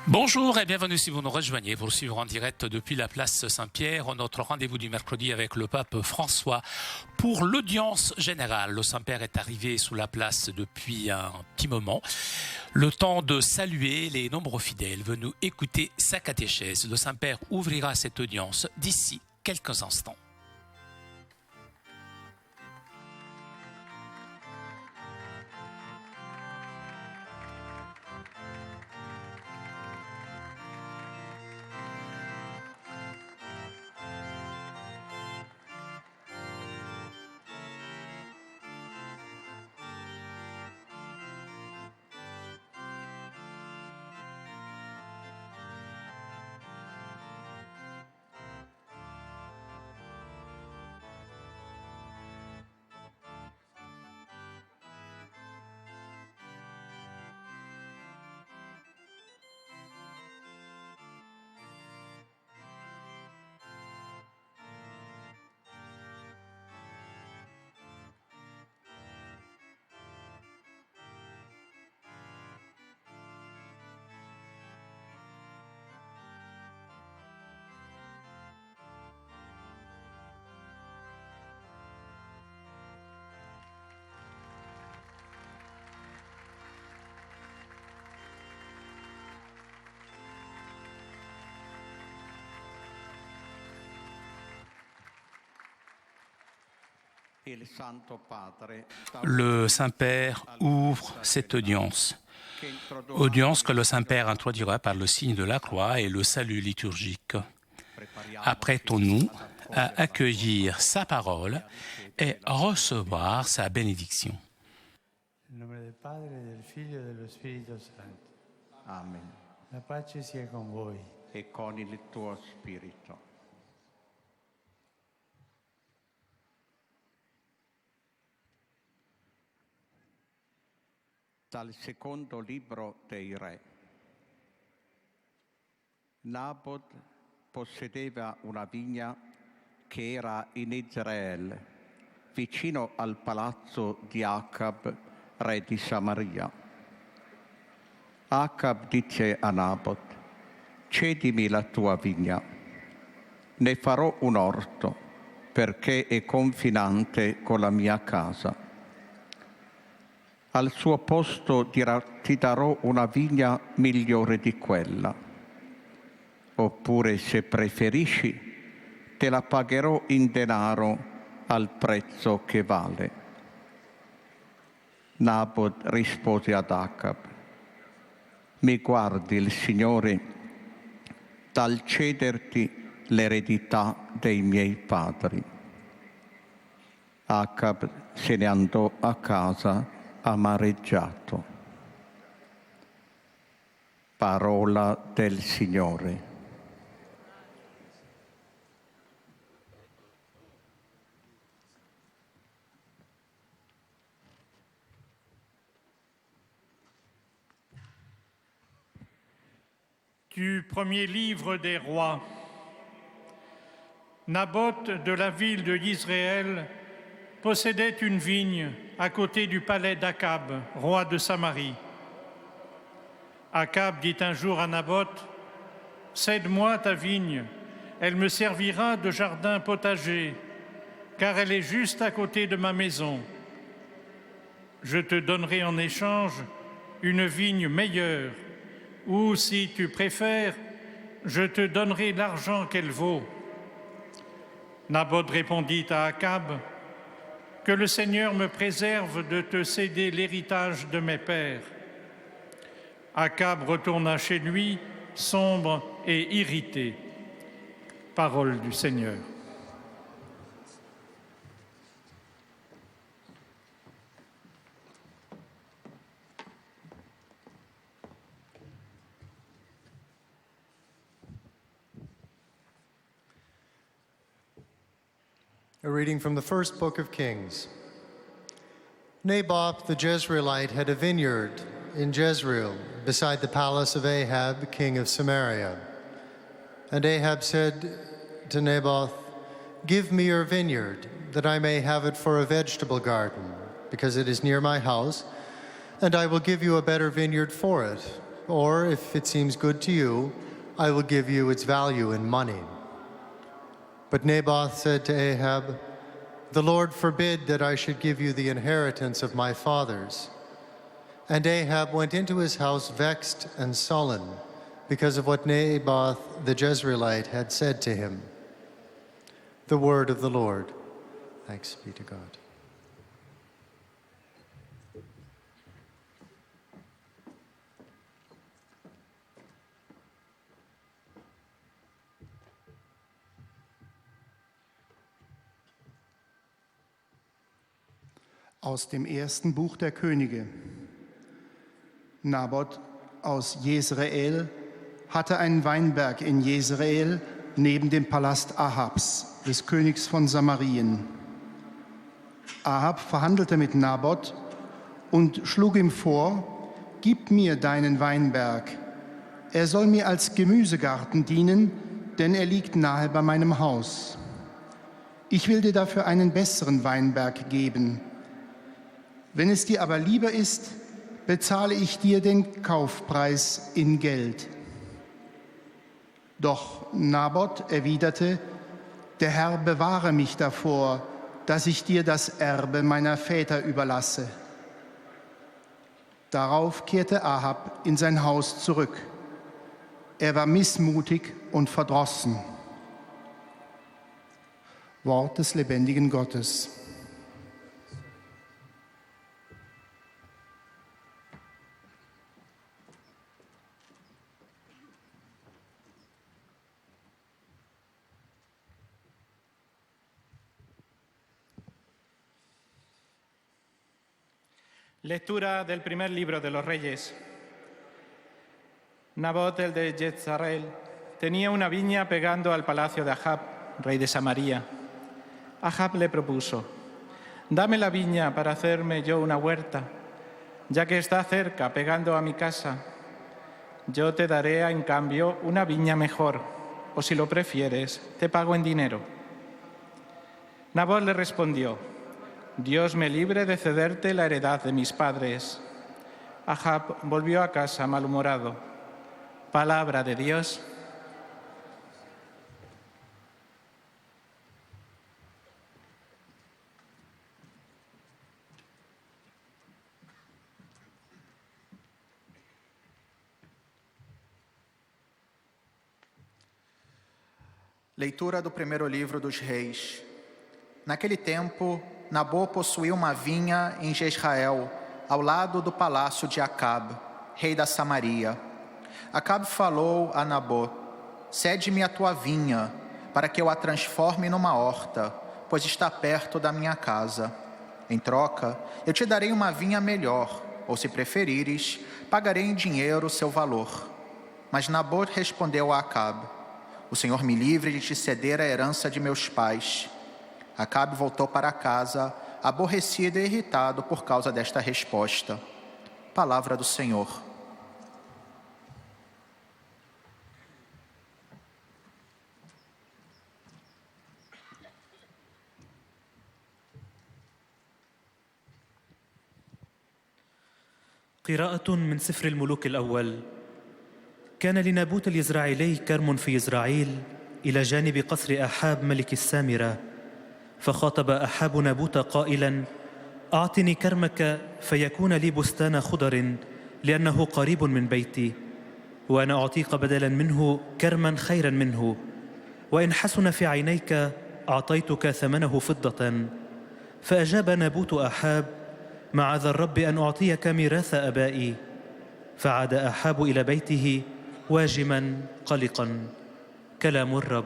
Bonjour et bienvenue si vous nous rejoignez pour suivre en direct depuis la place Saint-Pierre notre rendez-vous du mercredi avec le pape François pour l'audience générale. Le Saint-Père est arrivé sous la place depuis un petit moment. Le temps de saluer les nombreux fidèles venus écouter sa catéchèse. Le Saint-Père ouvrira cette audience d'ici quelques instants. Le Saint-Père ouvre cette audience. Audience que le Saint-Père introduira par le signe de la croix et le salut liturgique. Apprêtons-nous à accueillir sa parole et recevoir sa bénédiction. Nel nome del Padre, del Figlio e dello Spirito Santo. Amen. La pace sia con voi. E con il tuo spirito. Dal secondo libro dei Re. Nabot possedeva una vigna che era in Israele, vicino al palazzo di Acab, re di Samaria. Acab dice a Nabot: cedimi la tua vigna, ne farò un orto, perché è confinante con la mia casa. Al suo posto ti darò una vigna migliore di quella. Oppure, se preferisci, te la pagherò in denaro al prezzo che vale. Nabot rispose ad Acab: mi guardi il Signore dal cederti l'eredità dei miei padri. Acab se ne andò a casa amareggiato. Parola del Signore. Du premier livre des rois. Naboth de la ville de Israël possédait une vigne à côté du palais d'Akab, roi de Samarie. Akab dit un jour à Naboth: « Cède-moi ta vigne, elle me servira de jardin potager, car elle est juste à côté de ma maison. Je te donnerai en échange une vigne meilleure, ou si tu préfères, je te donnerai l'argent qu'elle vaut. » Naboth répondit à Akab: « Que le Seigneur me préserve de te céder l'héritage de mes pères. » Akab retourna chez lui, sombre et irrité. Parole du Seigneur. A reading from the first book of Kings. Naboth the Jezreelite had a vineyard in Jezreel beside the palace of Ahab, king of Samaria. And Ahab said to Naboth, "Give me your vineyard, that I may have it for a vegetable garden, because it is near my house, and I will give you a better vineyard for it, or if it seems good to you, I will give you its value in money." But Naboth said to Ahab, "The Lord forbid that I should give you the inheritance of my fathers." And Ahab went into his house vexed and sullen because of what Naboth the Jezreelite had said to him. The word of the Lord. Thanks be to God. Aus dem ersten Buch der Könige. Naboth aus Jezreel hatte einen Weinberg in Jezreel neben dem Palast Ahabs, des Königs von Samarien. Ahab verhandelte mit Naboth und schlug ihm vor: „Gib mir deinen Weinberg. Er soll mir als Gemüsegarten dienen, denn er liegt nahe bei meinem Haus. Ich will dir dafür einen besseren Weinberg geben. Wenn es dir aber lieber ist, bezahle ich dir den Kaufpreis in Geld." Doch Naboth erwiderte: „Der Herr bewahre mich davor, dass ich dir das Erbe meiner Väter überlasse." Darauf kehrte Ahab in sein Haus zurück. Er war missmutig und verdrossen. Wort des lebendigen Gottes. Lectura del primer libro de los Reyes. Naboth, el de Jezreel, tenía una viña pegando al palacio de Ahab, rey de Samaria. Ahab le propuso: «Dame la viña para hacerme yo una huerta, ya que está cerca, pegando a mi casa. Yo te daré en cambio una viña mejor, o si lo prefieres, te pago en dinero». Naboth le respondió: «Dios me libre de cederte la heredad de mis padres». Ahab volvió a casa malhumorado. Palabra de Dios. Leitura do primeiro livro dos Reis. Naquele tempo, Nabô possuía uma vinha em Jezreel, ao lado do palácio de Acabe, rei da Samaria. Acabe falou a Nabô: «Cede-me a tua vinha, para que eu a transforme numa horta, pois está perto da minha casa. Em troca, eu te darei uma vinha melhor, ou se preferires, pagarei em dinheiro o seu valor». Mas Nabô respondeu a Acabe: «O Senhor me livre de te ceder a herança de meus pais». Acabe voltou para casa, aborrecido e irritado por causa desta resposta. Palavra do Senhor. قراءة من سفر الملوك الأول. كان لنابوت اليزرعيلي كرم في يزرعيل إلى جانب قصر أحاب ملك السامرة، فخاطب أحاب نابوت قائلا: أعطني كرمك فيكون لي بستان خضر، لأنه قريب من بيتي، وأنا أعطيك بدلا منه كرما خيرا منه، وإن حسن في عينيك أعطيتك ثمنه فضة. فأجاب نابوت أحاب: معاذ الرب أن أعطيك ميراث أبائي. فعاد أحاب إلى بيته واجما قلقا. كلام الرب.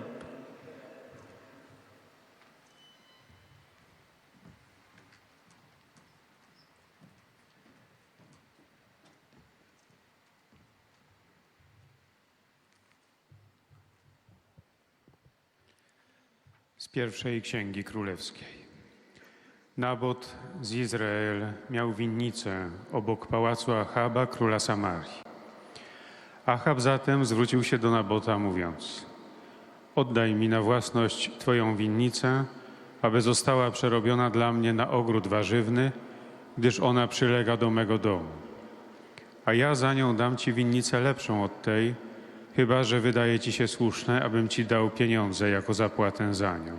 Z pierwszej Księgi Królewskiej. Nabot z Izrael miał winnicę obok pałacu Achaba, króla Samarii. Achab zatem zwrócił się do Nabota, mówiąc: oddaj mi na własność Twoją winnicę, aby została przerobiona dla mnie na ogród warzywny, gdyż ona przylega do mego domu. a ja za nią dam ci winnicę lepszą od tej, chyba że wydaje ci się słuszne, abym ci dał pieniądze jako zapłatę za nią.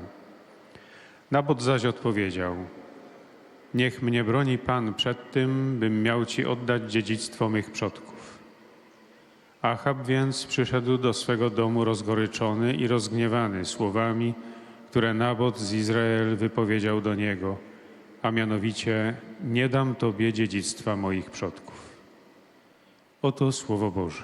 Nabot zaś odpowiedział: niech mnie broni Pan przed tym, bym miał ci oddać dziedzictwo mych przodków. Achab więc przyszedł do swego domu rozgoryczony i rozgniewany słowami, które Nabot z Izrael wypowiedział do niego, a mianowicie: nie dam tobie dziedzictwa moich przodków. Oto Słowo Boże.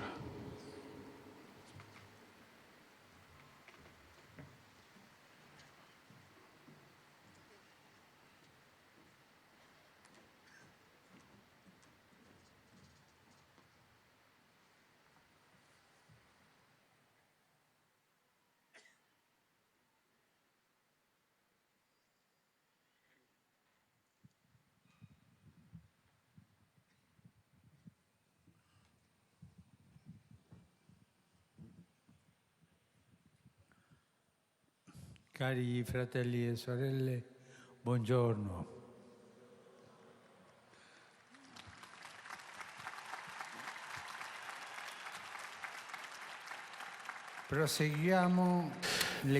Cari fratelli e sorelle, buongiorno.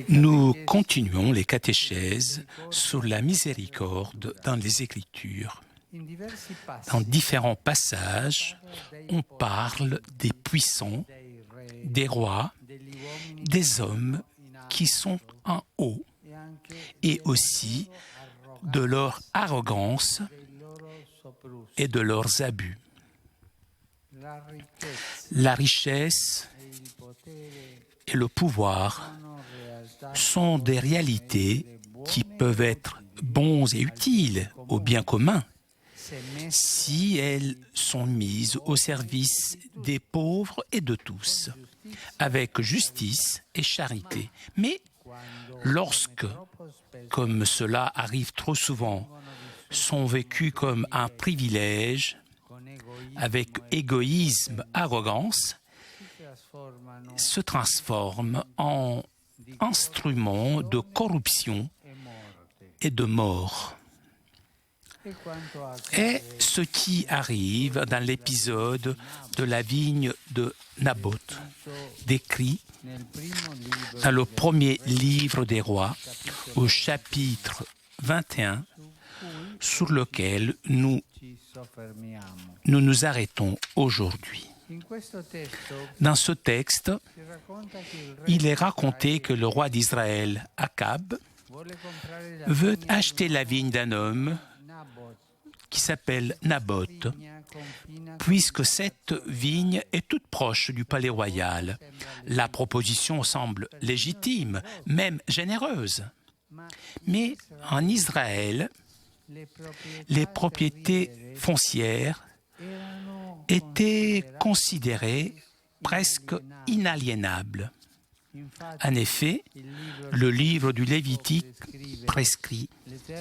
Nous continuons les catéchèses sur la miséricorde dans les Écritures. Dans différents passages, on parle des puissants, des rois, des hommes qui sont en haut et aussi de leur arrogance et de leurs abus. La richesse et le pouvoir sont des réalités qui peuvent être bons et utiles au bien commun si elles sont mises au service des pauvres et de tous, avec justice et charité. Mais lorsque, comme cela arrive trop souvent, sont vécus comme un privilège, avec égoïsme, arrogance, se transforment en instruments de corruption et de mort. Et ce qui arrive dans l'épisode de la vigne de Naboth, décrit dans le premier livre des rois, au chapitre 21, sur lequel nous nous arrêtons aujourd'hui. Dans ce texte, il est raconté que le roi d'Israël, Achab, veut acheter la vigne d'un homme qui s'appelle Naboth, puisque cette vigne est toute proche du palais royal. La proposition semble légitime, même généreuse. Mais en Israël, les propriétés foncières étaient considérées presque inaliénables. En effet, le livre du Lévitique prescrit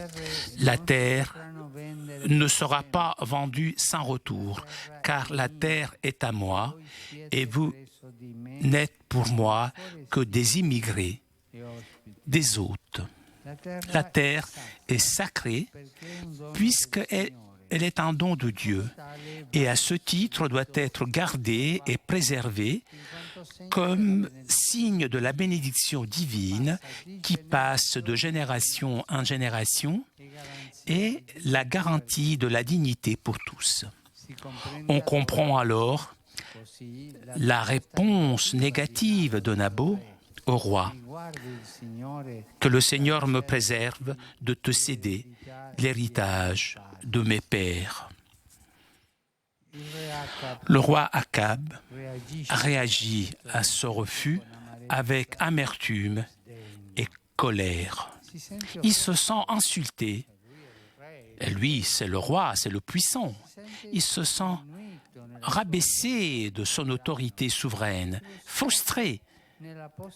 « La terre ne sera pas vendue sans retour, car la terre est à moi, et vous n'êtes pour moi que des immigrés, des hôtes. La terre est sacrée puisqu'elle est un don de Dieu, et à ce titre doit être gardée et préservée comme signe de la bénédiction divine qui passe de génération en génération et la garantie de la dignité pour tous. On comprend alors la réponse négative de Naboth au roi. Que le Seigneur me préserve de te céder l'héritage de mes pères. Le roi Achab réagit à ce refus avec amertume et colère. Il se sent insulté. Et lui, c'est le roi, c'est le puissant. Il se sent rabaissé de son autorité souveraine, frustré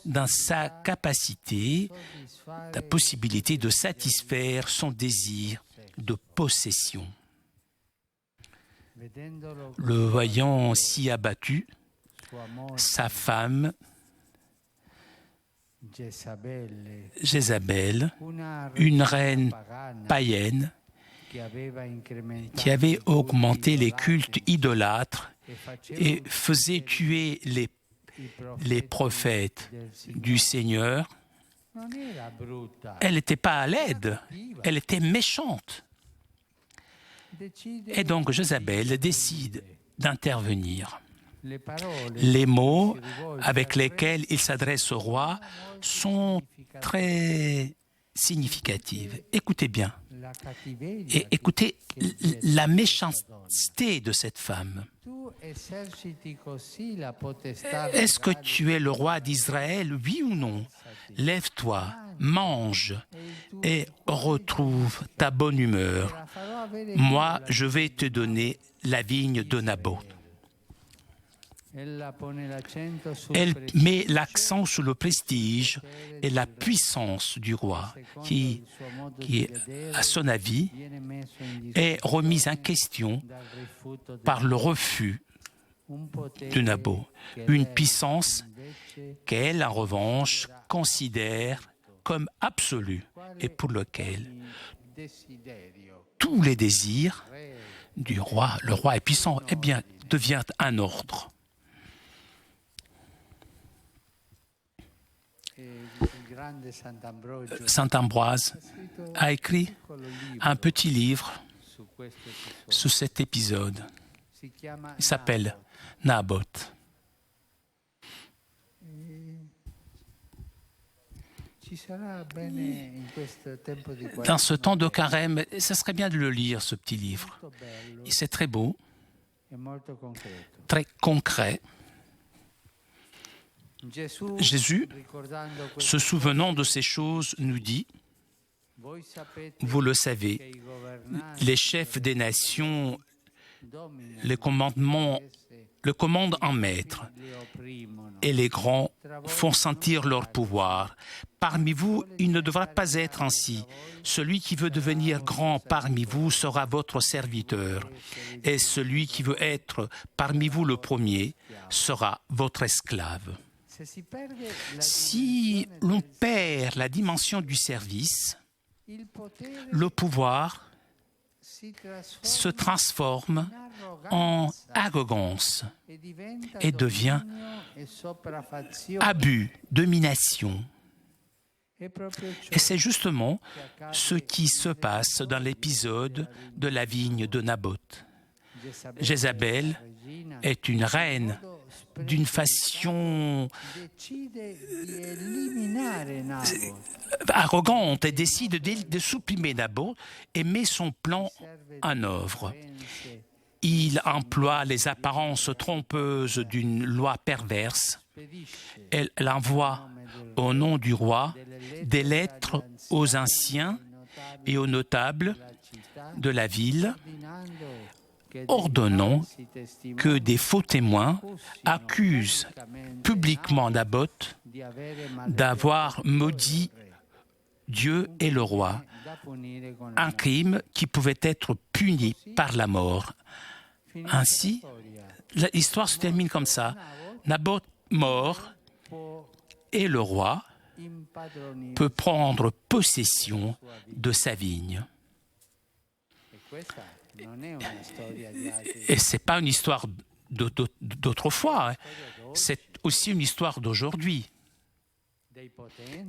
dans sa capacité, la possibilité de satisfaire son désir de possession. Le voyant si abattu, sa femme, Jézabel, une reine païenne qui avait augmenté les cultes idolâtres et faisait tuer les prophètes du Seigneur, elle n'était pas laide, elle était méchante. Et donc Jézabel décide d'intervenir. Les mots avec lesquels il s'adresse au roi sont très significatifs. Écoutez bien. Et écoutez la méchanceté de cette femme. Est-ce que tu es le roi d'Israël, oui ou non? Lève-toi, mange et retrouve ta bonne humeur. Moi, je vais te donner la vigne de Naboth. Elle met l'accent sur le prestige et la puissance du roi, qui à son avis, est remise en question par le refus de Naboth. Une puissance qu'elle, en revanche, considère comme absolue et pour laquelle tous les désirs du roi, le roi est puissant, eh bien, devient un ordre. Saint Ambroise a écrit un petit livre sur cet épisode. Il s'appelle Naboth. Dans ce temps de carême, ce serait bien de le lire, ce petit livre. C'est très beau, très concret. Jésus, se souvenant de ces choses, nous dit, vous le savez, les chefs des nations le commandent en maître, et les grands font sentir leur pouvoir. Parmi vous, il ne devra pas être ainsi. Celui qui veut devenir grand parmi vous sera votre serviteur, et celui qui veut être parmi vous le premier sera votre esclave. Si l'on perd la dimension du service, le pouvoir se transforme en arrogance et devient abus, domination. Et c'est justement ce qui se passe dans l'épisode de la vigne de Naboth. Jézabel est une reine d'une façon arrogante et décide de supprimer Naboth et met son plan en œuvre. Il emploie les apparences trompeuses d'une loi perverse. Elle envoie au nom du roi des lettres aux anciens et aux notables de la ville, ordonnant que des faux témoins accusent publiquement Naboth d'avoir maudit Dieu et le roi, un crime qui pouvait être puni par la mort. Ainsi, l'histoire se termine comme ça. Naboth mort et le roi peut prendre possession de sa vigne. Et ce n'est pas une histoire d'autrefois, c'est aussi une histoire d'aujourd'hui.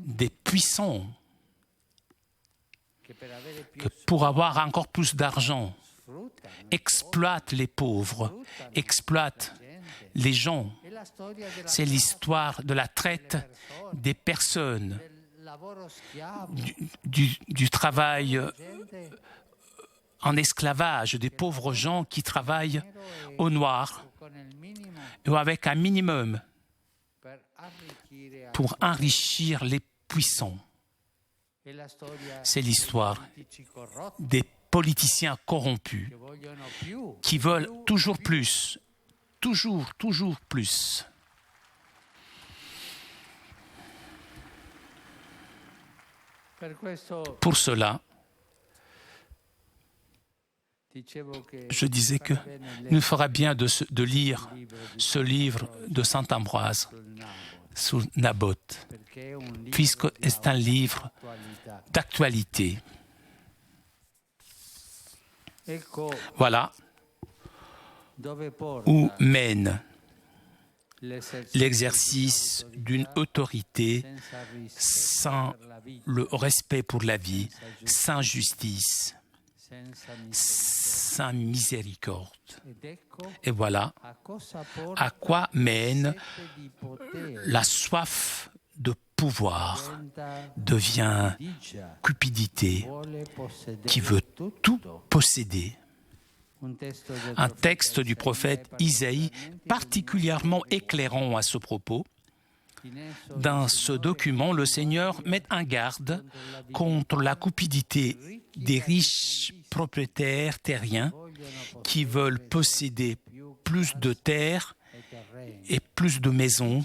Des puissants que pour avoir encore plus d'argent, exploitent les pauvres, exploitent les gens. C'est l'histoire de la traite des personnes, du travail en esclavage, des pauvres gens qui travaillent au noir ou avec un minimum pour enrichir les puissants. C'est l'histoire des politiciens corrompus qui veulent toujours plus, toujours plus. Pour cela, je disais que nous fera bien de lire ce livre de Saint Ambroise sur Naboth, puisque c'est un livre d'actualité. Voilà où mène l'exercice d'une autorité sans le respect pour la vie, sans justice, sans miséricorde. Et voilà à quoi mène la soif de pouvoir, devient cupidité qui veut tout posséder. Un texte du prophète Isaïe particulièrement éclairant à ce propos. Dans ce document, le Seigneur met en garde contre la cupidité des riches propriétaires terriens qui veulent posséder plus de terres et plus de maisons.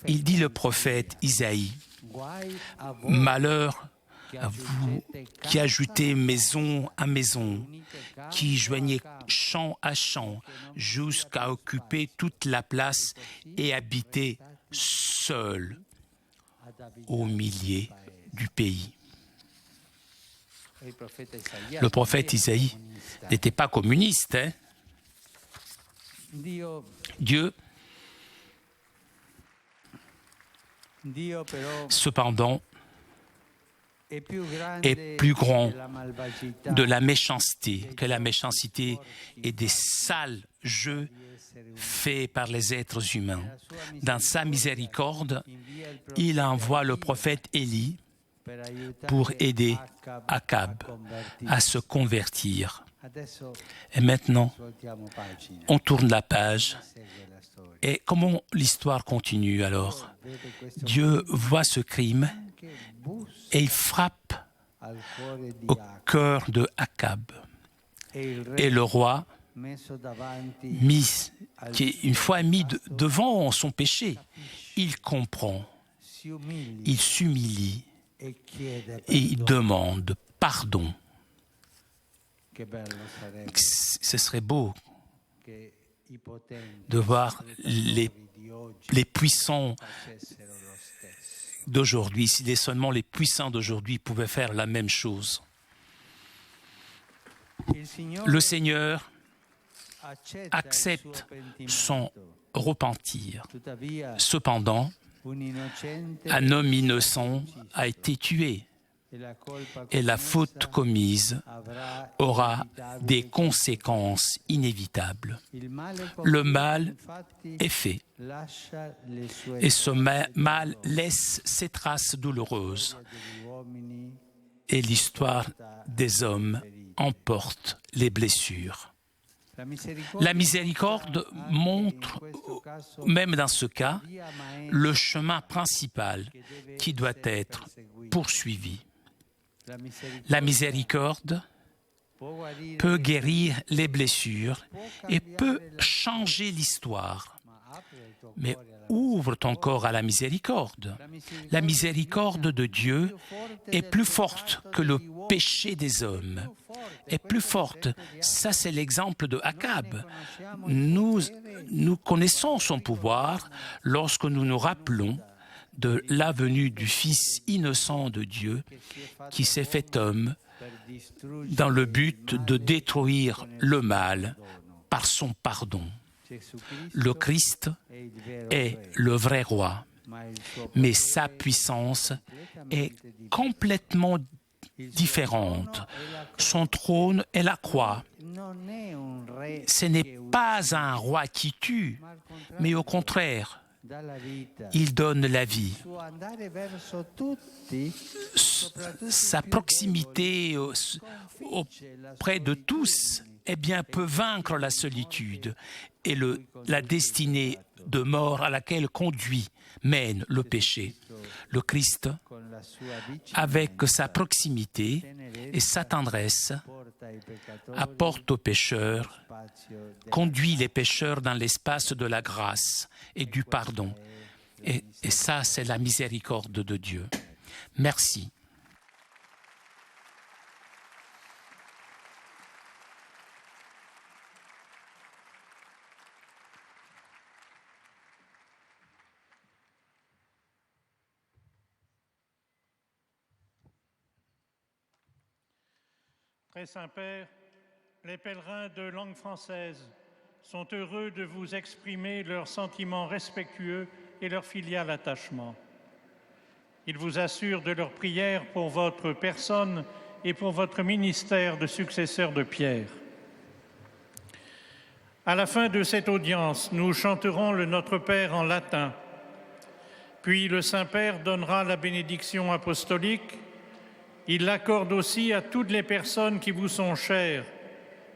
Il dit le prophète Isaïe, « Malheur à vous qui ajoutez maison à maison, qui joignez champ à champ, jusqu'à occuper toute la place et habiter seul au milieu du pays. » Le prophète Isaïe n'était pas communiste. Dieu, cependant, est plus grand de la méchanceté, que la méchanceté et des sales jeux faits par les êtres humains. Dans sa miséricorde, il envoie le prophète Élie pour aider Akab à se convertir. Et maintenant, on tourne la page. Et comment l'histoire continue alors? Dieu voit ce crime et il frappe au cœur de Akab. Et le roi, une fois mis devant son péché, il comprend, il s'humilie et il demande pardon. Ce serait beau de voir les puissants d'aujourd'hui, si seulement les puissants d'aujourd'hui pouvaient faire la même chose. Le Seigneur accepte son repentir. Cependant, un homme innocent a été tué et la faute commise aura des conséquences inévitables. Le mal est fait et ce mal laisse ses traces douloureuses et l'histoire des hommes emporte les blessures. La miséricorde montre, même dans ce cas, le chemin principal qui doit être poursuivi. La miséricorde peut guérir les blessures et peut changer l'histoire. Mais ouvre ton corps à la miséricorde. La miséricorde de Dieu est plus forte que le péché des hommes. Est plus forte. Ça, c'est l'exemple de Akab. Nous connaissons son pouvoir lorsque nous nous rappelons de la venue du Fils innocent de Dieu qui s'est fait homme dans le but de détruire le mal par son pardon. Le Christ est le vrai roi, mais sa puissance est complètement différente. Son trône est la croix. Ce n'est pas un roi qui tue, mais au contraire, il donne la vie. Sa proximité auprès de tous peut vaincre la solitude et la destinée de mort à laquelle mène le péché. Le Christ, avec sa proximité et sa tendresse, apporte aux pécheurs, conduit les pécheurs dans l'espace de la grâce et du pardon. Et ça, c'est la miséricorde de Dieu. Merci. Très Saint-Père, les pèlerins de langue française sont heureux de vous exprimer leurs sentiments respectueux et leur filial attachement. Ils vous assurent de leur prière pour votre personne et pour votre ministère de successeur de Pierre. À la fin de cette audience, nous chanterons le Notre Père en latin. Puis le Saint-Père donnera la bénédiction apostolique. Il l'accorde aussi à toutes les personnes qui vous sont chères,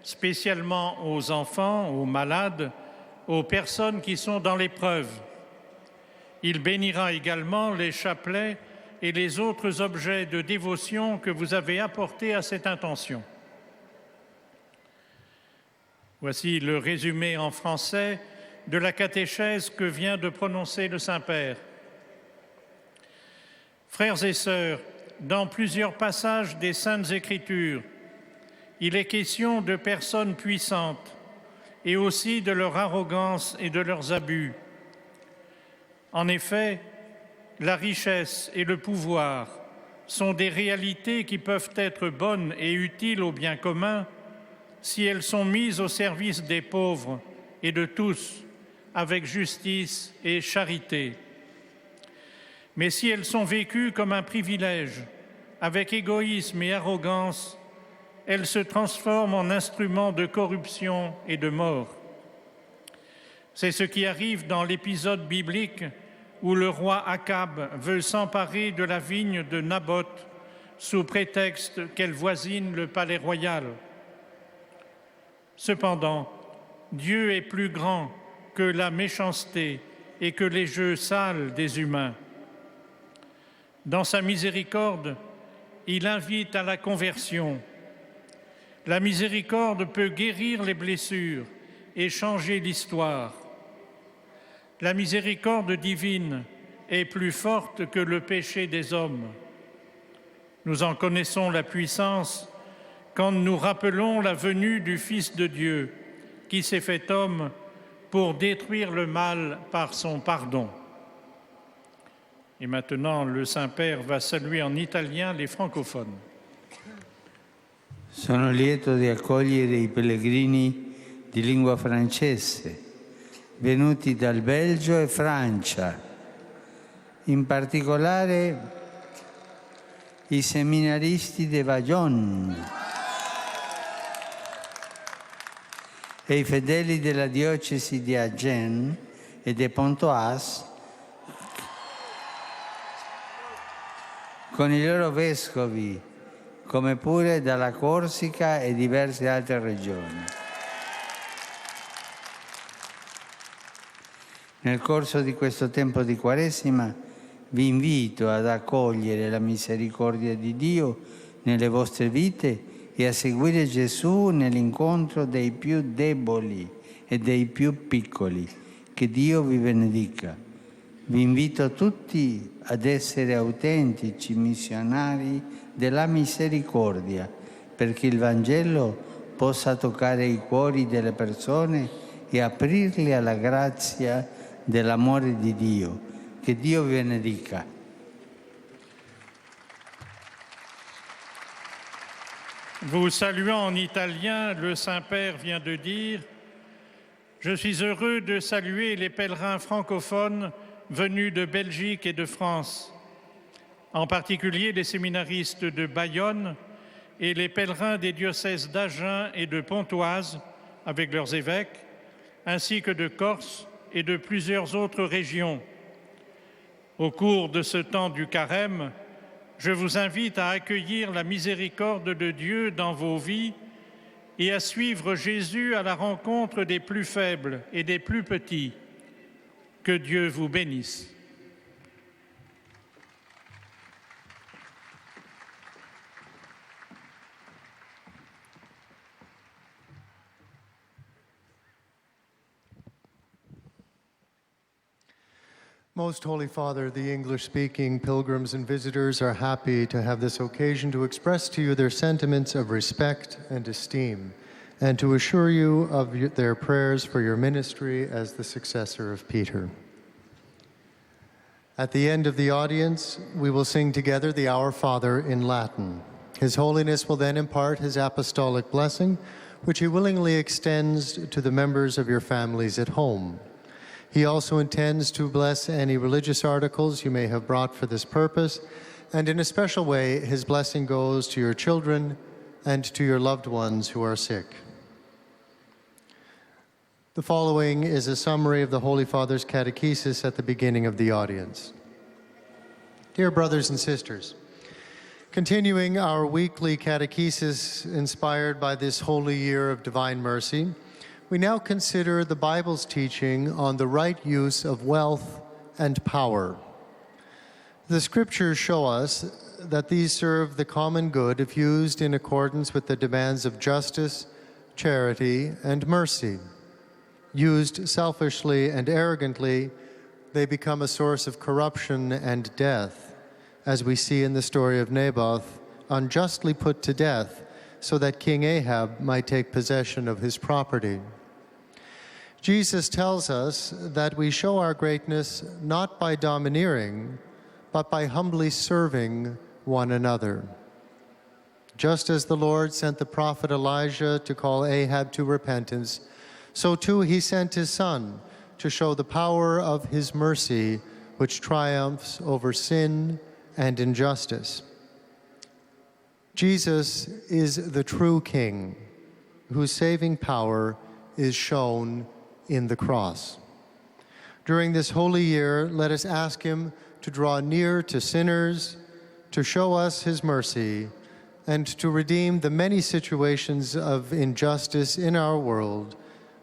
spécialement aux enfants, aux malades, aux personnes qui sont dans l'épreuve. Il bénira également les chapelets et les autres objets de dévotion que vous avez apportés à cette intention. Voici le résumé en français de la catéchèse que vient de prononcer le Saint-Père. Frères et sœurs, dans plusieurs passages des Saintes Écritures, il est question de personnes puissantes et aussi de leur arrogance et de leurs abus. En effet, la richesse et le pouvoir sont des réalités qui peuvent être bonnes et utiles au bien commun si elles sont mises au service des pauvres et de tous, avec justice et charité. Mais si elles sont vécues comme un privilège, avec égoïsme et arrogance, elles se transforment en instruments de corruption et de mort. C'est ce qui arrive dans l'épisode biblique où le roi Akab veut s'emparer de la vigne de Naboth sous prétexte qu'elle voisine le palais royal. Cependant, Dieu est plus grand que la méchanceté et que les jeux sales des humains. Dans sa miséricorde, il invite à la conversion. La miséricorde peut guérir les blessures et changer l'histoire. La miséricorde divine est plus forte que le péché des hommes. Nous en connaissons la puissance quand nous rappelons la venue du Fils de Dieu, qui s'est fait homme pour détruire le mal par son pardon. Et maintenant, le Saint-Père va saluer en italien les francophones. Sono lieto di accogliere i pellegrini di lingua francese, venuti dal Belgio e Francia, in particolare i seminaristi di Bayonne e i fedeli della diocesi di Agen e di Pontoise, con i loro vescovi, come pure dalla Corsica e diverse altre regioni. Nel corso di questo tempo di Quaresima vi invito ad accogliere la misericordia di Dio nelle vostre vite e a seguire Gesù nell'incontro dei più deboli e dei più piccoli. Che Dio vi benedica. Vi invito tutti ad essere autentici missionari della misericordia, perché il Vangelo possa toccare i cuori delle persone e aprirli alla grazia dell'amore di Dio. Che Dio vi benedica. Vous saluant en italien, le Saint-Père vient de dire « Je suis heureux de saluer les pèlerins francophones venus de Belgique et de France, en particulier les séminaristes de Bayonne et les pèlerins des diocèses d'Agen et de Pontoise, avec leurs évêques, ainsi que de Corse et de plusieurs autres régions. Au cours de ce temps du carême, je vous invite à accueillir la miséricorde de Dieu dans vos vies et à suivre Jésus à la rencontre des plus faibles et des plus petits. Que Dieu vous bénisse. Most Holy Father, the English-speaking pilgrims and visitors are happy to have this occasion to express to you their sentiments of respect and esteem, and to assure you of their prayers for your ministry as the successor of Peter. At the end of the audience, we will sing together the Our Father in Latin. His Holiness will then impart his apostolic blessing, which he willingly extends to the members of your families at home. He also intends to bless any religious articles you may have brought for this purpose, and in a special way, his blessing goes to your children and to your loved ones who are sick. The following is a summary of the Holy Father's catechesis at the beginning of the audience. Dear brothers and sisters, continuing our weekly catechesis inspired by this holy year of divine mercy, we now consider the Bible's teaching on the right use of wealth and power. The scriptures show us that these serve the common good if used in accordance with the demands of justice, charity, and mercy. Used selfishly and arrogantly, they become a source of corruption and death, as we see in the story of Naboth, unjustly put to death so that King Ahab might take possession of his property. Jesus tells us that we show our greatness not by domineering, but by humbly serving one another. Just as the Lord sent the prophet Elijah to call Ahab to repentance, so too he sent his Son to show the power of his mercy, which triumphs over sin and injustice. Jesus is the true King, whose saving power is shown in the cross. During this holy year, let us ask him to draw near to sinners, to show us his mercy, and to redeem the many situations of injustice in our world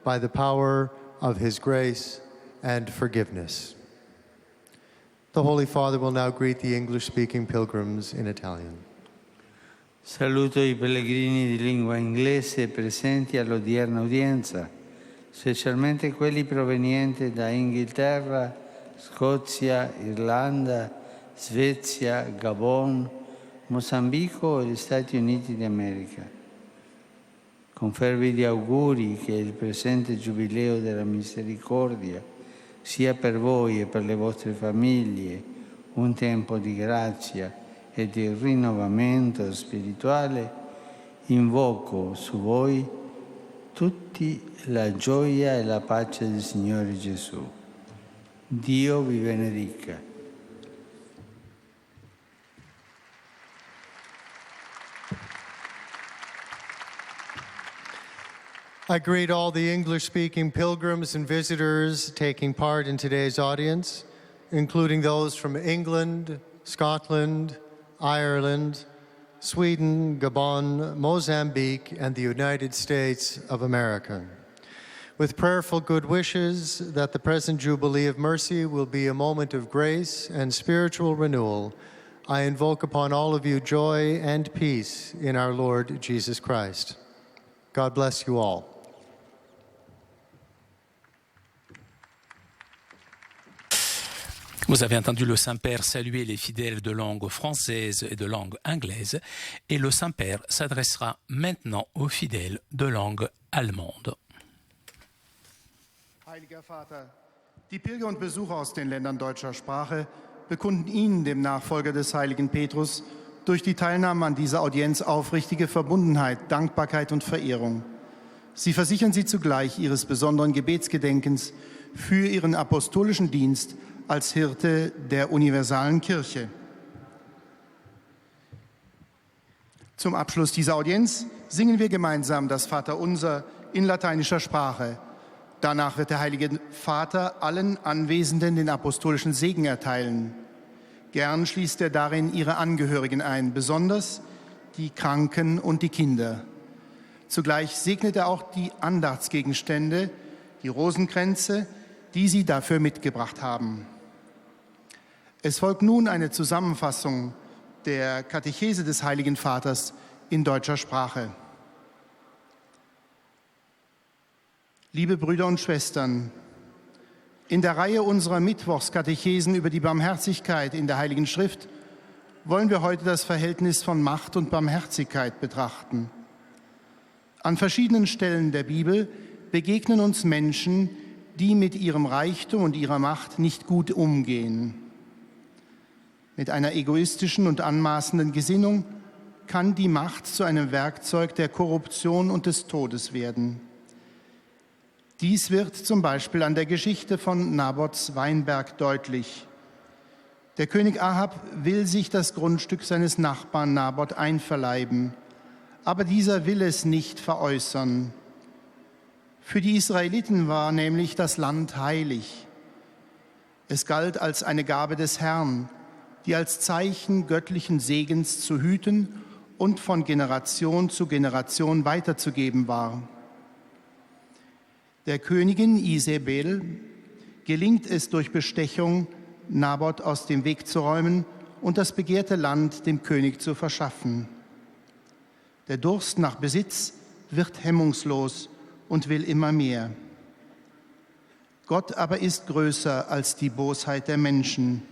by the power of his grace and forgiveness. The Holy Father will now greet the English-speaking pilgrims in Italian. Saluto I pellegrini di lingua inglese presenti all'odierna udienza, specialmente quelli provenienti da Inghilterra, Scozia, Irlanda, Svezia, Gabon, Mozambico e gli Stati Uniti d'America. Con fervidi auguri che il presente Giubileo della Misericordia sia per voi e per le vostre famiglie un tempo di grazia e di rinnovamento spirituale, invoco su voi tutti la gioia e la pace del Signore Gesù. Dio vi benedica. I greet all the English-speaking pilgrims and visitors taking part in today's audience, including those from England, Scotland, Ireland, Sweden, Gabon, Mozambique, and the United States of America. With prayerful good wishes that the present Jubilee of Mercy will be a moment of grace and spiritual renewal, I invoke upon all of you joy and peace in our Lord Jesus Christ. God bless you all. Vous avez entendu le Saint-Père saluer les fidèles de langue française et de langue anglaise, et le Saint-Père s'adressera maintenant aux fidèles de langue allemande. Heiliger Vater, die Pilger und Besucher aus den Ländern deutscher Sprache bekunden Ihnen, dem Nachfolger des heiligen Petrus, durch die Teilnahme an dieser Audienz aufrichtige Verbundenheit, Dankbarkeit und Verehrung. Sie versichern Sie zugleich Ihres besonderen Gebetsgedenkens für Ihren apostolischen Dienst als Hirte der universalen Kirche. Zum Abschluss dieser Audienz singen wir gemeinsam das Vaterunser in lateinischer Sprache. Danach wird der Heilige Vater allen Anwesenden den apostolischen Segen erteilen. Gern schließt er darin ihre Angehörigen ein, besonders die Kranken und die Kinder. Zugleich segnet er auch die Andachtsgegenstände, die Rosenkränze, die sie dafür mitgebracht haben. Es folgt nun eine Zusammenfassung der Katechese des Heiligen Vaters in deutscher Sprache. Liebe Brüder und Schwestern, in der Reihe unserer Mittwochskatechesen über die Barmherzigkeit in der Heiligen Schrift wollen wir heute das Verhältnis von Macht und Barmherzigkeit betrachten. An verschiedenen Stellen der Bibel begegnen uns Menschen, die mit ihrem Reichtum und ihrer Macht nicht gut umgehen. Mit einer egoistischen und anmaßenden Gesinnung kann die Macht zu einem Werkzeug der Korruption und des Todes werden. Dies wird zum Beispiel an der Geschichte von Nabots Weinberg deutlich. Der König Ahab will sich das Grundstück seines Nachbarn Nabot einverleiben, aber dieser will es nicht veräußern. Für die Israeliten war nämlich das Land heilig. Es galt als eine Gabe des Herrn, die als Zeichen göttlichen Segens zu hüten und von Generation zu Generation weiterzugeben war. Der Königin Isabel gelingt es durch Bestechung, Nabot aus dem Weg zu räumen und das begehrte Land dem König zu verschaffen. Der Durst nach Besitz wird hemmungslos und will immer mehr. Gott aber ist größer als die Bosheit der Menschen.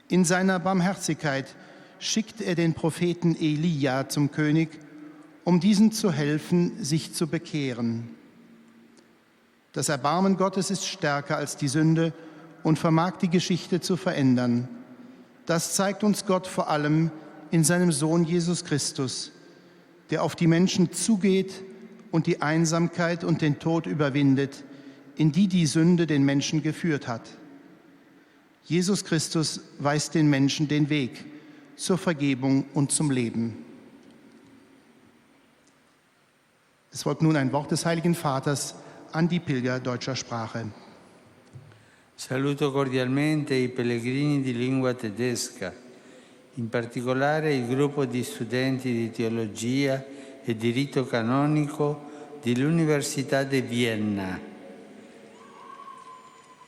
In seiner Barmherzigkeit schickt er den Propheten Elia zum König, um diesem zu helfen, sich zu bekehren. Das Erbarmen Gottes ist stärker als die Sünde und vermag die Geschichte zu verändern. Das zeigt uns Gott vor allem in seinem Sohn Jesus Christus, der auf die Menschen zugeht und die Einsamkeit und den Tod überwindet, in die die Sünde den Menschen geführt hat. Jesus Christus weist den Menschen den Weg zur Vergebung und zum Leben. Es folgt nun ein Wort des Heiligen Vaters an die Pilger deutscher Sprache. Saluto cordialmente i pellegrini di lingua tedesca, in particolare il gruppo di studenti di teologia e diritto canonico dell'Università di Vienna.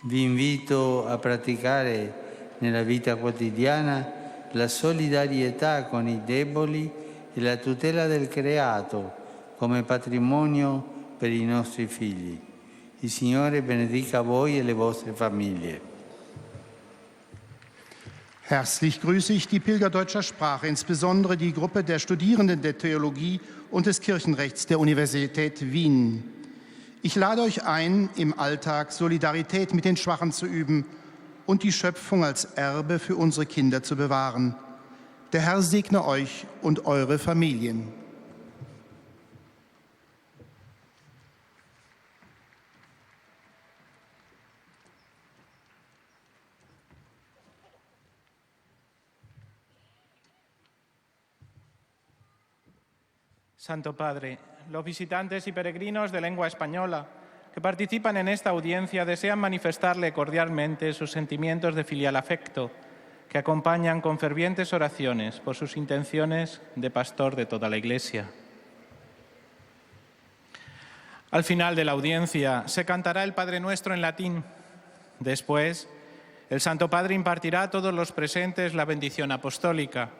Vi invito a praticare nella vita quotidiana la solidarietà con i deboli e la tutela del creato come patrimonio per i nostri figli. Il Signore benedica voi e le vostre famiglie. Herzlich grüße ich die Pilger deutscher Sprache, insbesondere die Gruppe der Studierenden der Theologie und des Kirchenrechts der Universität Wien. Ich lade euch ein, im Alltag Solidarität mit den Schwachen zu üben und die Schöpfung als Erbe für unsere Kinder zu bewahren. Der Herr segne euch und eure Familien. Santo Padre, los visitantes y peregrinos de lengua española que participan en esta audiencia desean manifestarle cordialmente sus sentimientos de filial afecto, que acompañan con fervientes oraciones por sus intenciones de pastor de toda la Iglesia. Al final de la audiencia se cantará el Padre Nuestro en latín. Después, el Santo Padre impartirá a todos los presentes la bendición apostólica,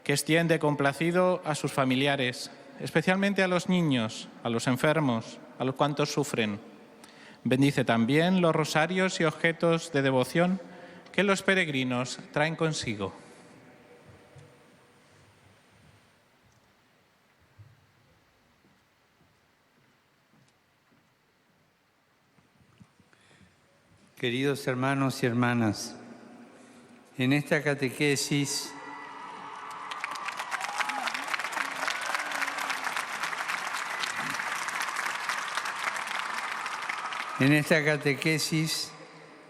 que extiende complacido a sus familiares, especialmente a los niños, a los enfermos, a los cuantos sufren. Bendice también los rosarios y objetos de devoción que los peregrinos traen consigo. Queridos hermanos y hermanas, en esta catequesis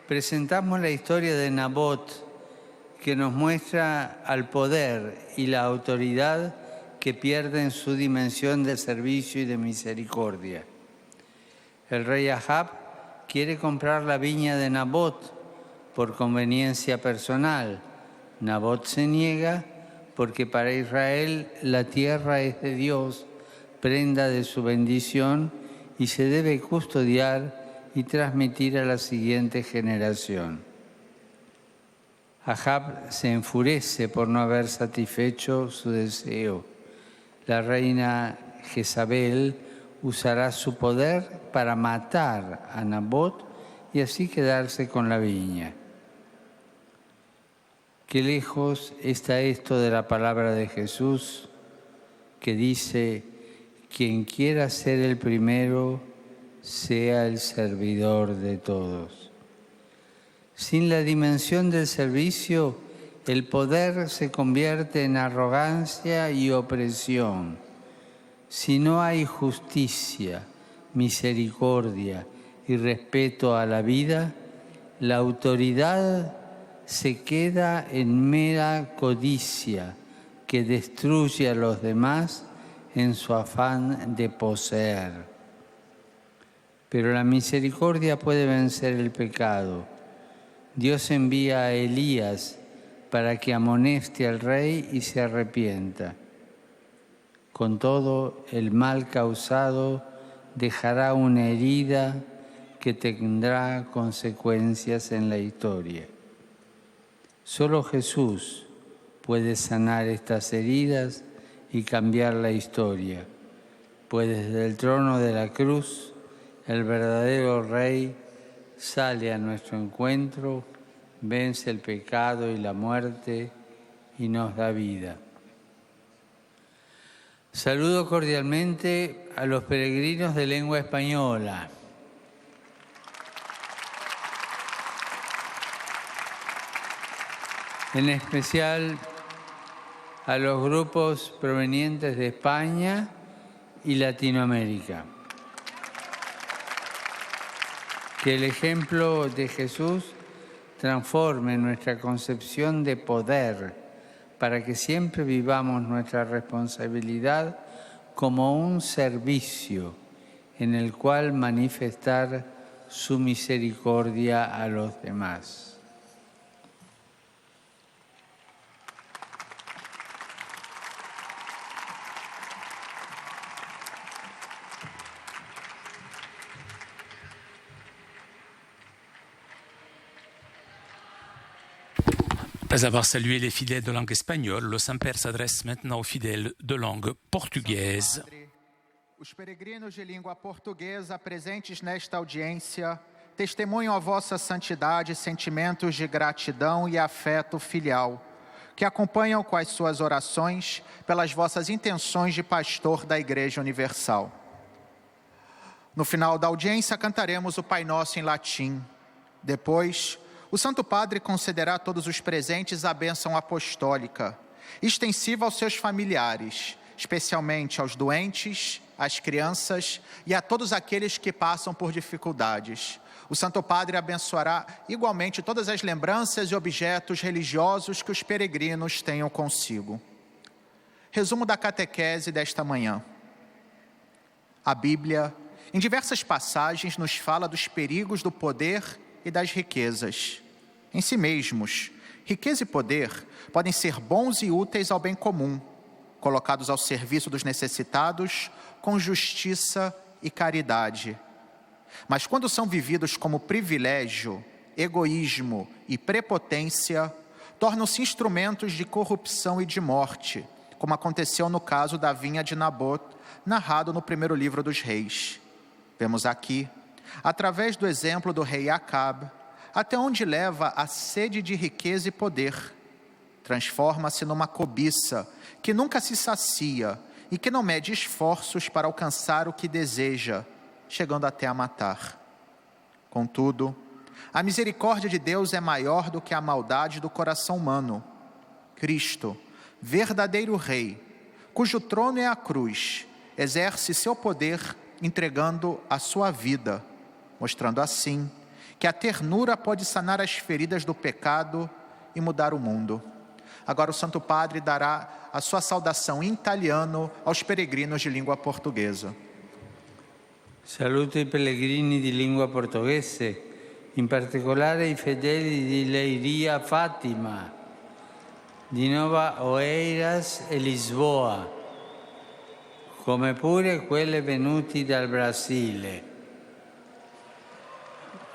presentamos la historia de Nabot, que nos muestra al poder y la autoridad que pierden su dimensión de servicio y de misericordia. El rey Ahab quiere comprar la viña de Nabot por conveniencia personal. Nabot se niega porque para Israel la tierra es de Dios, prenda de su bendición y se debe custodiar y transmitir a la siguiente generación. Ahab se enfurece por no haber satisfecho su deseo. La reina Jezabel usará su poder para matar a Nabot y así quedarse con la viña. Qué lejos está esto de la palabra de Jesús, que dice: quien quiera ser el primero, sea el servidor de todos. Sin la dimensión del servicio, el poder se convierte en arrogancia y opresión. Si no hay justicia, misericordia y respeto a la vida, la autoridad se queda en mera codicia que destruye a los demás en su afán de poseer. Pero la misericordia puede vencer el pecado. Dios envía a Elías para que amoneste al rey y se arrepienta. Con todo, el mal causado dejará una herida que tendrá consecuencias en la historia. Solo Jesús puede sanar estas heridas y cambiar la historia, pues desde el trono de la cruz, el verdadero Rey sale a nuestro encuentro, vence el pecado y la muerte y nos da vida. Saludo cordialmente a los peregrinos de lengua española. En especial a los grupos provenientes de España y Latinoamérica. Que el ejemplo de Jesús transforme nuestra concepción de poder para que siempre vivamos nuestra responsabilidad como un servicio en el cual manifestar su misericordia a los demás. Après avoir salué les fidèles de langue espagnole, le Saint-Père s'adresse maintenant aux fidèles de langue portugaise. Os peregrinos de língua portuguesa presentes nesta audiência testemunham a vossa santidade, sentimentos de gratidão e afeto filial, que acompanham com as suas orações pelas vossas intenções de pastor da Igreja Universal. No final da audiência, cantaremos o Pai Nosso em latim. Depois, o Santo Padre concederá a todos os presentes a bênção apostólica, extensiva aos seus familiares, especialmente aos doentes, às crianças e a todos aqueles que passam por dificuldades. O Santo Padre abençoará igualmente todas as lembranças e objetos religiosos que os peregrinos tenham consigo. Resumo da catequese desta manhã. A Bíblia, em diversas passagens, nos fala dos perigos do poder e das riquezas. Em si mesmos, riqueza e poder podem ser bons e úteis ao bem comum, colocados ao serviço dos necessitados com justiça e caridade. Mas quando são vividos como privilégio, egoísmo e prepotência, tornam-se instrumentos de corrupção e de morte, como aconteceu no caso da vinha de Nabot, narrado no primeiro livro dos Reis. Vemos aqui, através do exemplo do rei Acabe, até onde leva a sede de riqueza e poder. Transforma-se numa cobiça que nunca se sacia e que não mede esforços para alcançar o que deseja, chegando até a matar. Contudo, a misericórdia de Deus é maior do que a maldade do coração humano. Cristo, verdadeiro Rei, cujo trono é a cruz, exerce seu poder entregando a sua vida, mostrando assim que a ternura pode sanar as feridas do pecado e mudar o mundo. Agora o Santo Padre dará a sua saudação em italiano aos peregrinos de língua portuguesa. Saluto i pellegrini di lingua portoghese, in particolare i fedeli di Leiria Fátima, di Nova Oeiras e Lisboa, come pure quelli venuti dal Brasile.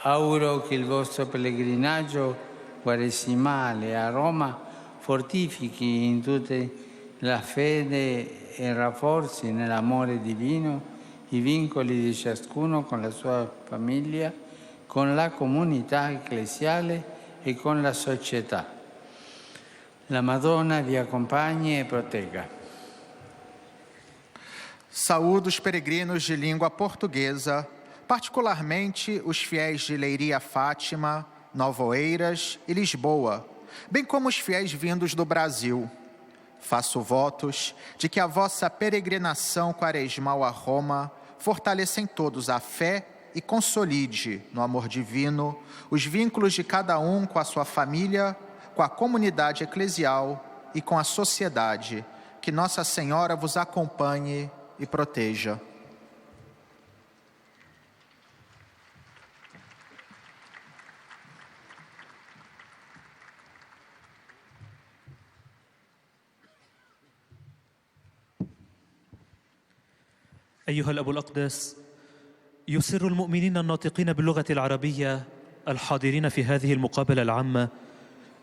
Auguro che il vostro pellegrinaggio quaresimale a Roma fortifichi in tutte la fede e rafforzi nell'amore divino i vincoli di ciascuno con la sua famiglia, con la comunità ecclesiale e con la società. La Madonna vi accompagni e protegga. Saúdo os peregrinos de língua portuguesa, particularmente os fiéis de Leiria Fátima, Nova Oeiras e Lisboa, bem como os fiéis vindos do Brasil. Faço votos de que a vossa peregrinação quaresmal a Roma fortaleça em todos a fé e consolide, no amor divino, os vínculos de cada um com a sua família, com a comunidade eclesial e com a sociedade. Que Nossa Senhora vos acompanhe e proteja. أيها الأب الأقدس، يسر المؤمنين الناطقين باللغة العربية الحاضرين في هذه المقابلة العامة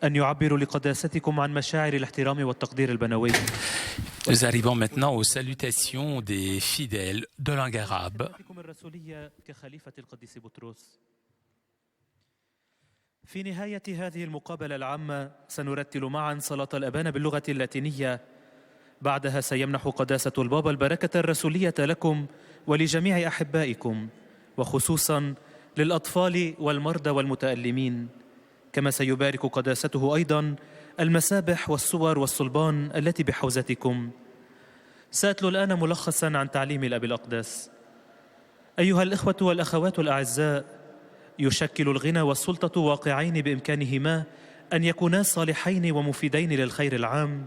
أن يعبروا لقداستكم عن مشاعر الاحترام والتقدير البنوي. Nous arrivons maintenant aux salutations des fidèles de langue arabe. كخليفة القديس بطرس. في نهاية هذه المقابلة العامة سنرتل معا صلاة الأبان باللغة اللاتينية. بعدها سيمنح قداسة البابا البركة الرسولية لكم ولجميع أحبائكم، وخصوصا للأطفال والمرضى والمتألمين، كما سيبارك قداسته أيضا المسابح والصور والصلبان التي بحوزتكم. سأتلو الآن ملخصا عن تعليم الأب الأقدس. أيها الإخوة والأخوات الأعزاء، يشكل الغنى والسلطة واقعين بإمكانهما أن يكونا صالحين ومفيدين للخير العام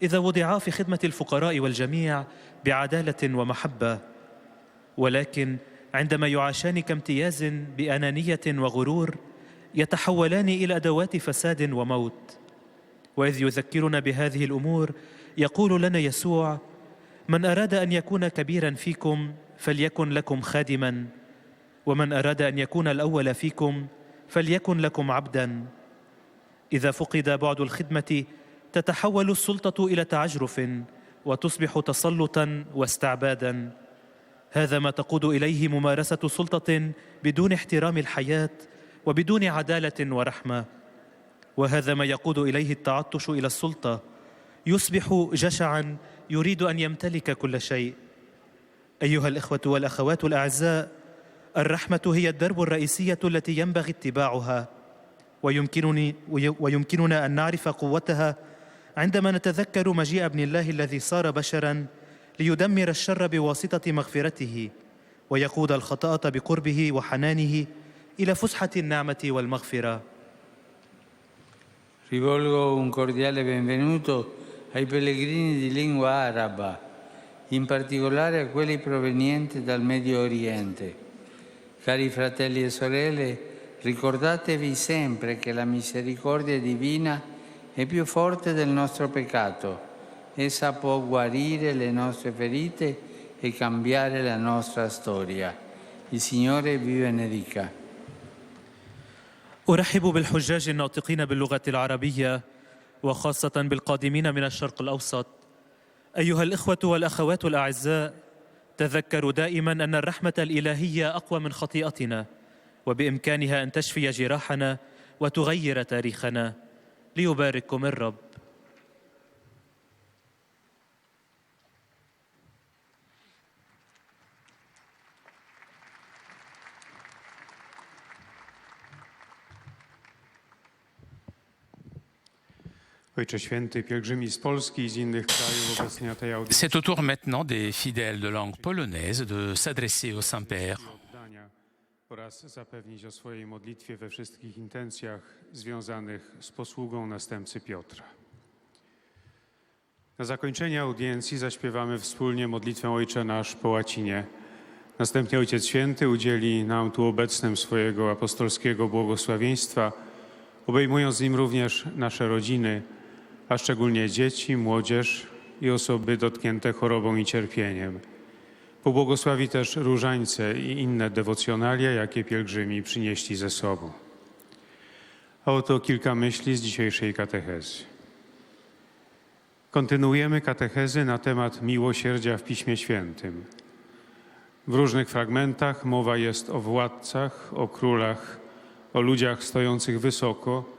إذا وضعا في خدمة الفقراء والجميع بعدالة ومحبة، ولكن عندما يعاشان كامتياز بأنانية وغرور يتحولان إلى أدوات فساد وموت. وإذ يذكرنا بهذه الأمور يقول لنا يسوع: من أراد أن يكون كبيرا فيكم فليكن لكم خادما، ومن أراد أن يكون الأول فيكم فليكن لكم عبدا. إذا فقد بعد الخدمة تتحول السلطة إلى تعجرف وتصبح تسلطا واستعبادا. هذا ما تقود إليه ممارسة سلطة بدون احترام الحياة وبدون عدالة ورحمة، وهذا ما يقود إليه التعطش إلى السلطة، يصبح جشعا يريد أن يمتلك كل شيء. أيها الإخوة والأخوات الأعزاء، الرحمة هي الدرب الرئيسية التي ينبغي اتباعها، ويمكننا أن نعرف قوتها عندما نتذكر مجيء ابن الله الذي صار بشرا ليدمر الشر بواسطة مغفرته ويقود الخطأة بقربه وحنانه إلى فسحة النعمة والمغفرة. Rivolgo un cordiale benvenuto ai pellegrini di lingua araba, in particolare a quelli provenienti dal Medio Oriente. Cari fratelli e sorelle, ricordatevi sempre che la misericordia divina è più forte del nostro peccato. Essa può guarire le nostre ferite e cambiare la nostra storia. Il Signore vi benedica. أرحب بالحجاج الناطقين باللغة العربية وخاصة بالقادمين من الشرق الأوسط. أيها الإخوة والأخوات الأعزاء، تذكروا دائما أن الرحمة الإلهية أقوى من خطيئتنا، وبإمكانها أن تشفي جراحنا وتغير تاريخنا. ليبارككم الرب. Ojcze Święty, pielgrzymi z Polski i z innych krajów obecnie na tej audiencji. C'est au tour maintenant des fidèles de langue polonaise de s'adresser au Saint-Père. Oraz zapewnić o swojej modlitwie we wszystkich intencjach związanych z posługą następcy Piotra. Na zakończenie audiencji zaśpiewamy wspólnie modlitwę Ojcze Nasz po łacinie. Następnie Ojciec Święty udzieli nam tu obecnym swojego apostolskiego błogosławieństwa, obejmując nim również nasze rodziny, a szczególnie dzieci, młodzież i osoby dotknięte chorobą i cierpieniem. Pobłogosławi też różańce i inne dewocjonalia, jakie pielgrzymi przynieśli ze sobą. A oto kilka myśli z dzisiejszej katechezy. Kontynuujemy katechezy na temat miłosierdzia w Piśmie Świętym. W różnych fragmentach mowa jest o władcach, o królach, o ludziach stojących wysoko,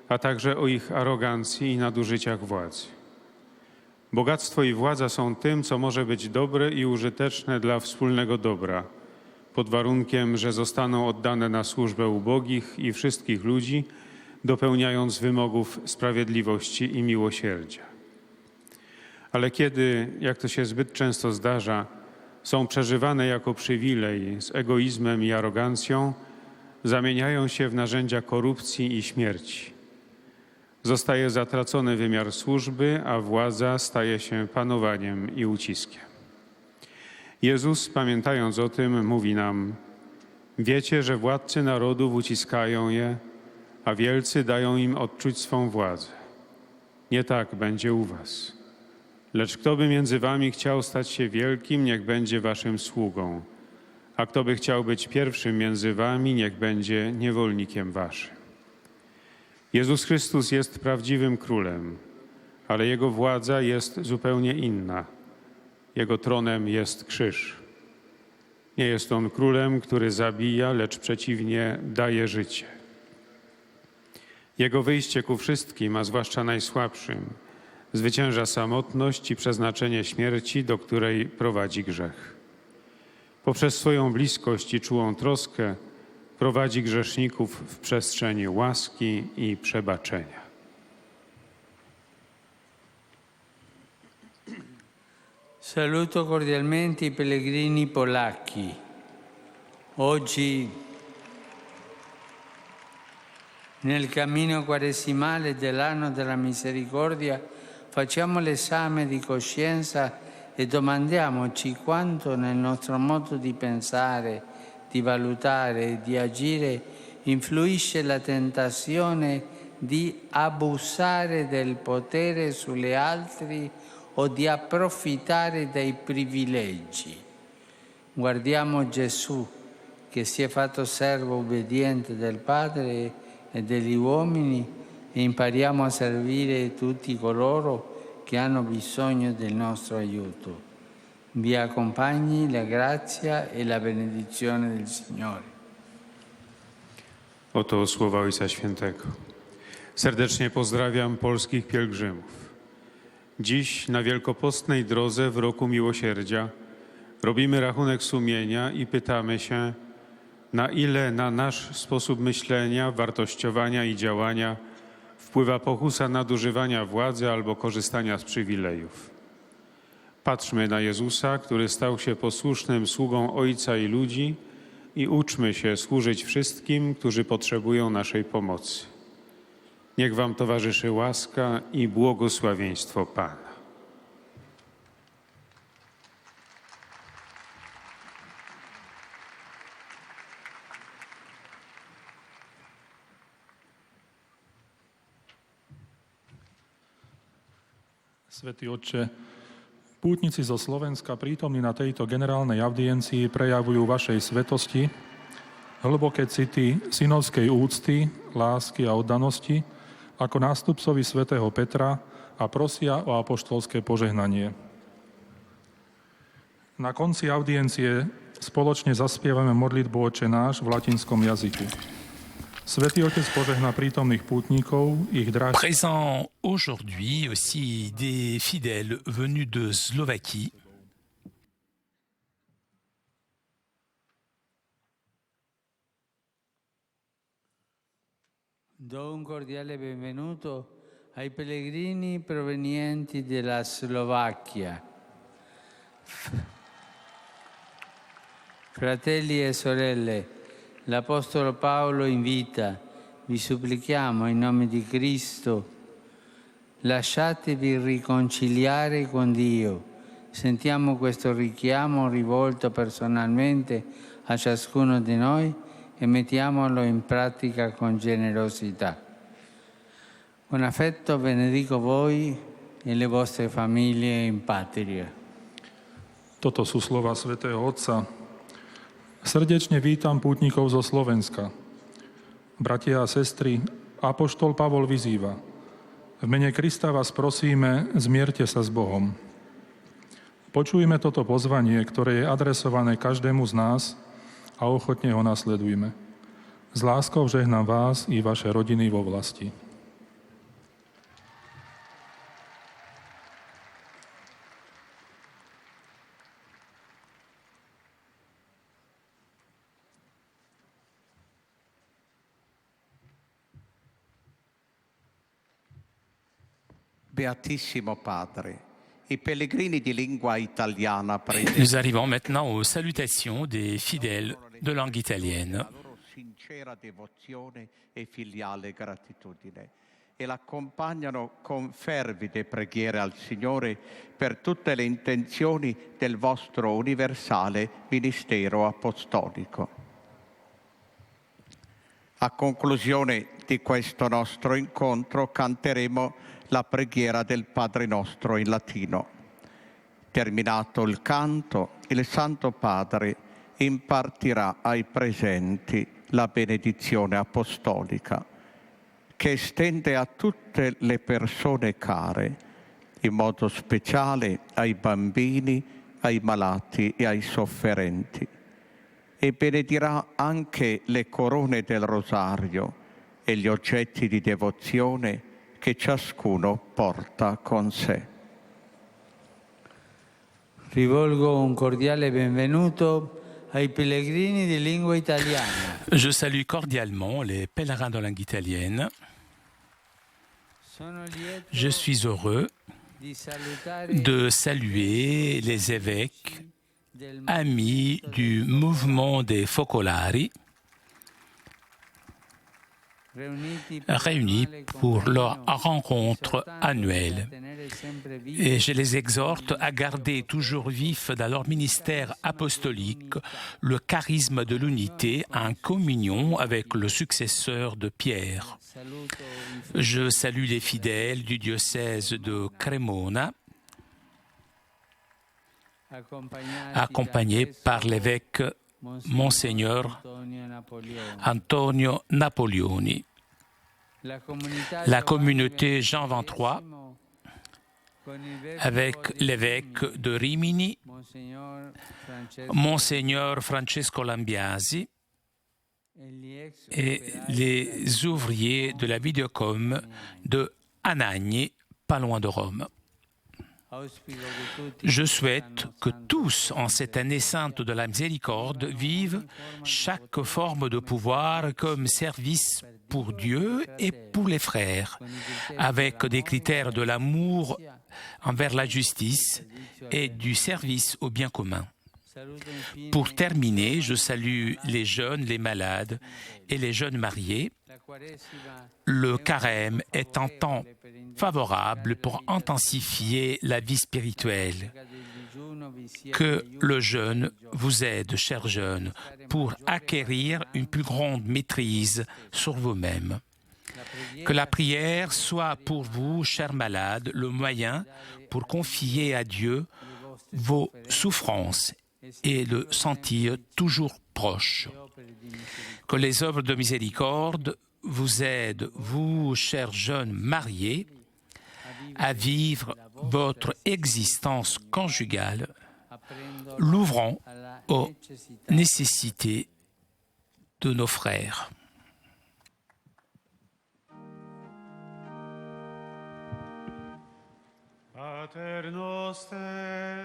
a także o ich arogancji i nadużyciach władzy. Bogactwo i władza są tym, co może być dobre i użyteczne dla wspólnego dobra, pod warunkiem, że zostaną oddane na służbę ubogich i wszystkich ludzi, dopełniając wymogów sprawiedliwości i miłosierdzia. Ale kiedy, jak to się zbyt często zdarza, są przeżywane jako przywilej z egoizmem i arogancją, zamieniają się w narzędzia korupcji i śmierci. Zostaje zatracony wymiar służby, a władza staje się panowaniem i uciskiem. Jezus, pamiętając o tym, mówi nam: wiecie, że władcy narodów uciskają je, a wielcy dają im odczuć swą władzę. Nie tak będzie u was. Lecz kto by między wami chciał stać się wielkim, niech będzie waszym sługą. A kto by chciał być pierwszym między wami, niech będzie niewolnikiem waszym. Jezus Chrystus jest prawdziwym królem, ale Jego władza jest zupełnie inna. Jego tronem jest krzyż. Nie jest On królem, który zabija, lecz przeciwnie, daje życie. Jego wyjście ku wszystkim, a zwłaszcza najsłabszym, zwycięża samotność i przeznaczenie śmierci, do której prowadzi grzech. Poprzez swoją bliskość i czułą troskę prowadzi grzeszników w przestrzeń łaski i przebaczenia. Saluto cordialmente i pellegrini polacchi. Oggi, nel cammino quaresimale dell'anno della misericordia, facciamo l'esame di coscienza e domandiamoci quanto nel nostro modo di pensare, di valutare e di agire influisce la tentazione di abusare del potere sugli altri o di approfittare dei privilegi. Guardiamo Gesù che si è fatto servo obbediente del Padre e degli uomini e impariamo a servire tutti coloro che hanno bisogno del nostro aiuto. Vi accompagni la grazia e la benedizione del Signore. Oto słowa Ojca Świętego. Serdecznie pozdrawiam polskich pielgrzymów. Dziś na wielkopostnej drodze w roku miłosierdzia robimy rachunek sumienia i pytamy się, na ile na nasz sposób myślenia, wartościowania i działania wpływa pokusa nadużywania władzy albo korzystania z przywilejów. Patrzmy na Jezusa, który stał się posłusznym sługą Ojca i ludzi i uczmy się służyć wszystkim, którzy potrzebują naszej pomocy. Niech wam towarzyszy łaska i błogosławieństwo Pana. Svätý Otče, pútnici zo Slovenska prítomní na tejto generálnej audiencii prejavujú vašej svetosti hlboké city synodskej úcty, lásky a oddanosti ako nástupcovi svätého Petra a prosia o apoštolské požehnanie. Na konci audiencie spoločne zaspievame modlitbu Otče náš v latinskom jazyku. Svätý Otec požehná prítomných pútnikov, ich drahých. Présent aujourd'hui aussi des fidèles venus de Slovaquie. Do un cordiale benvenuto ai pellegrini provenienti dalla Slovacchia. Fratelli e sorelle, l'Apostolo Paolo invita, vi supplichiamo in nome di Cristo, lasciatevi riconciliare con Dio. Sentiamo questo richiamo rivolto personalmente a ciascuno di noi e mettiamolo in pratica con generosità. Con affetto benedico voi e le vostre famiglie in patria. Toto sú slova svätého Otca. Srdečne vítam pútnikov zo Slovenska. Bratia a sestry, apoštol Pavol vyzýva: v mene Krista vás prosíme, zmierte sa s Bohom. Počujme toto pozvanie, ktoré je adresované každému z nás a ochotne ho nasledujme. S láskou žehnám vás i vaše rodiny vo vlasti. Beatissimo Padre, i pellegrini di lingua italiana presenti. Nous arrivons maintenant aux salutations des fidèles de langue italienne. La loro sincera devozione e filiale gratitudine e l'accompagnano con fervide preghiere al Signore per tutte le intenzioni del vostro universale ministero apostolico. A conclusione di questo nostro incontro canteremo la preghiera del Padre nostro in latino. Terminato il canto, il Santo Padre impartirà ai presenti la benedizione apostolica, che estende a tutte le persone care, in modo speciale ai bambini, ai malati e ai sofferenti, e benedirà anche le corone del rosario e gli oggetti di devozione che ciascuno porta con sé. Rivolgo un cordiale benvenuto ai pellegrini di lingua italiana. Je salue cordialement les pèlerins de langue italienne. Je suis heureux de saluer les évêques, amis du mouvement des Focolari, réunis pour leur rencontre annuelle. Et je les exhorte à garder toujours vif dans leur ministère apostolique le charisme de l'unité en communion avec le successeur de Pierre. Je salue les fidèles du diocèse de Cremona, accompagnés par l'évêque Monseigneur Antonio Napoleoni. La communauté Jean XXIII, avec l'évêque de Rimini, Monseigneur Francesco Lambiasi, et les ouvriers de la Videocom de Anagni, pas loin de Rome. Je souhaite que tous, en cette année sainte de la miséricorde, vivent chaque forme de pouvoir comme service pour Dieu et pour les frères, avec des critères de l'amour envers la justice et du service au bien commun. Pour terminer, je salue les jeunes, les malades et les jeunes mariés. Le carême est un temps favorable pour intensifier la vie spirituelle. Que le jeûne vous aide, chers jeunes, pour acquérir une plus grande maîtrise sur vous-même. Que la prière soit pour vous, chers malades, le moyen pour confier à Dieu vos souffrances et le sentir toujours proche. Que les œuvres de miséricorde vous aident, vous, chers jeunes mariés, à vivre votre existence conjugale, l'ouvrant aux nécessités de nos frères. Pater noster,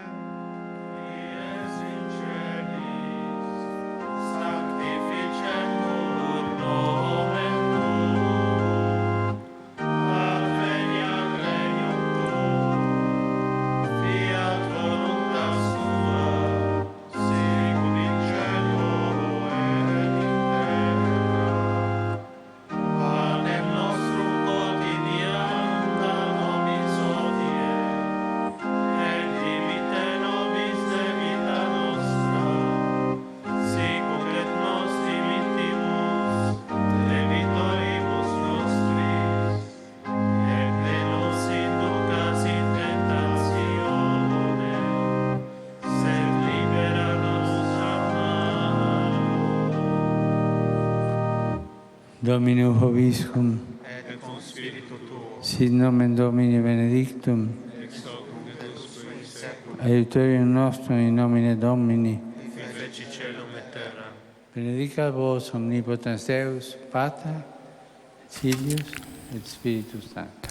Dominus Vobiscum, et con spiritu tuo, sit nomen Domini benedictum, aiuterium nostrum in nomine Domini, feci celum et terra. benedicat vos omnipotens Deus, Pater, Filius et Spiritus Sanctus.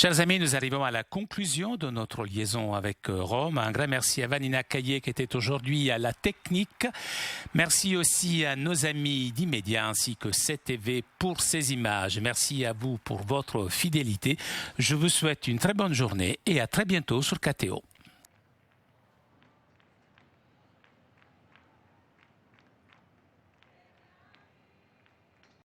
Chers amis, nous arrivons à la conclusion de notre liaison avec Rome. Un grand merci à Vanina Caillé qui était aujourd'hui à la technique. Merci aussi à nos amis d'Immédiat ainsi que CTV pour ces images. Merci à vous pour votre fidélité. Je vous souhaite une très bonne journée et à très bientôt sur KTO.